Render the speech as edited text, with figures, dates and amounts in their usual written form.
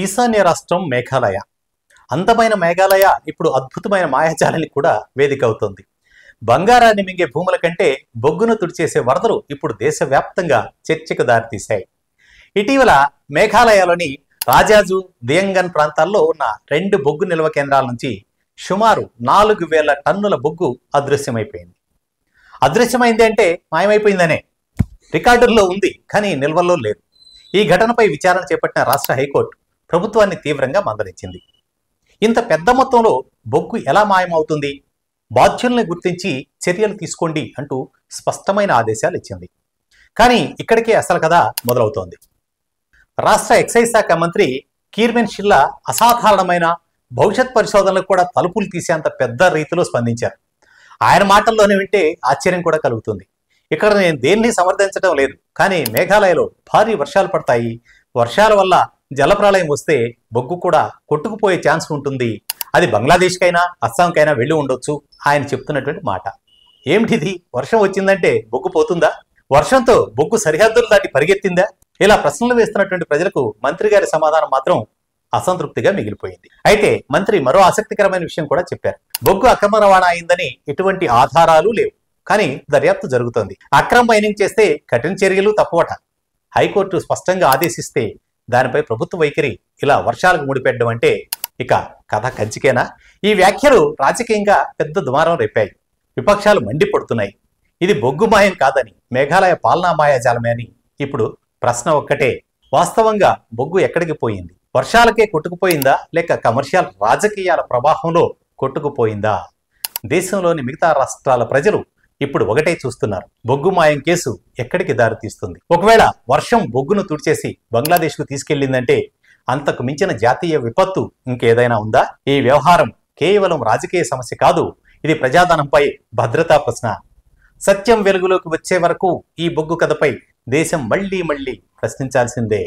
ఈశాన్య రాష్ట్రం మేఘాలయ. అందమైన మేఘాలయ ఇప్పుడు అద్భుతమైన మాయాజాలానికి కూడా వేదిక అవుతోంది. బంగారాన్ని మింగే భూముల కంటే బొగ్గును తుడిచేసే వరదలు ఇప్పుడు దేశవ్యాప్తంగా చర్చకు దారితీశాయి. ఇటీవల మేఘాలయలోని రాజాజు, దియంగన్ ప్రాంతాల్లో ఉన్న 2 బొగ్గు నిల్వ కేంద్రాల నుంచి సుమారు 4,000 టన్నుల బొగ్గు అదృశ్యమైపోయింది. అదృశ్యమైంది అంటే మాయమైపోయిందనే. రికార్డుల్లో ఉంది, కానీ నిల్వల్లో లేదు. ఈ ఘటనపై విచారణ చేపట్టిన రాష్ట్ర హైకోర్టు ప్రభుత్వాన్ని తీవ్రంగా మందలించింది. ఇంత పెద్ద మొత్తంలో బొగ్గు ఎలా మాయమవుతుంది? బాధ్యుల్ని గుర్తించి చర్యలు తీసుకోండి అంటూ స్పష్టమైన ఆదేశాలు ఇచ్చింది. కానీ ఇక్కడికే అసలు కథ మొదలవుతోంది. రాష్ట్ర ఎక్సైజ్ శాఖ మంత్రి కీర్మెన్ షిల్లా అసాధారణమైన భవిష్యత్ పరిశోధనలకు కూడా తలుపులు తీసేంత పెద్ద రీతిలో స్పందించారు. ఆయన మాటల్లోనే వింటే ఆశ్చర్యం కూడా కలుగుతుంది. ఇక్కడ నేను దేన్ని సమర్థించడం లేదు, కానీ మేఘాలయలో భారీ వర్షాలు పడతాయి. వర్షాల వల్ల జలప్రళయం వస్తే బొగ్గు కూడా కొట్టుకుపోయే ఛాన్స్ ఉంటుంది. అది బంగ్లాదేశ్కైనా అస్సాంకైనా వెళ్ళి ఉండొచ్చు ఆయన చెప్తున్నటువంటి మాట. ఏమిటిది? వర్షం వచ్చిందంటే బొగ్గు పోతుందా? వర్షంతో బొగ్గు సరిహద్దులు దాటి పరిగెత్తిందా? ఇలా ప్రశ్నలు వేస్తున్నటువంటి ప్రజలకు మంత్రి గారి సమాధానం మాత్రం అసంతృప్తిగా మిగిలిపోయింది. అయితే మంత్రి మరో ఆసక్తికరమైన విషయం కూడా చెప్పారు. బొగ్గు అక్రమ రవాణా అయిందని ఎటువంటి ఆధారాలు లేవు, కానీ దర్యాప్తు జరుగుతోంది. అక్రమ మైనింగ్ చేస్తే కఠిన చర్యలు తప్పవట. హైకోర్టు స్పష్టంగా ఆదేశిస్తే దానిపై ప్రభుత్వ వైఖరి ఇలా వర్షాలకు ముడిపెట్టడం అంటే ఇక కథ కంచికేనా? ఈ వ్యాఖ్యలు రాజకీయంగా పెద్ద దుమారం రేపాయి. విపక్షాలు మండిపడుతున్నాయి. ఇది బొగ్గు మాయం కాదని, మేఘాలయ పాలనా మాయాజాలమే అని. ఇప్పుడు ప్రశ్న ఒక్కటే, వాస్తవంగా బొగ్గు ఎక్కడికి పోయింది? వర్షాలకే కొట్టుకుపోయిందా, లేక కమర్షియల్ రాజకీయాల ప్రవాహంలో కొట్టుకుపోయిందా? దేశంలోని మిగతా రాష్ట్రాల ప్రజలు ఇప్పుడు ఒకటే చూస్తున్నారు, బొగ్గు మాయం కేసు ఎక్కడికి దారితీస్తుంది. ఒకవేళ వర్షం బొగ్గును తుడిచేసి బంగ్లాదేశ్కు తీసుకెళ్లిందంటే అంతకు మించిన జాతీయ విపత్తు ఇంకేదైనా ఉందా? ఈ వ్యవహారం కేవలం రాజకీయ సమస్య కాదు, ఇది ప్రజాధనంపై భద్రతా ప్రశ్న. సత్యం వెలుగులోకి వచ్చే వరకు ఈ బొగ్గు కథపై దేశం మళ్లీ ప్రశ్నించాల్సిందే.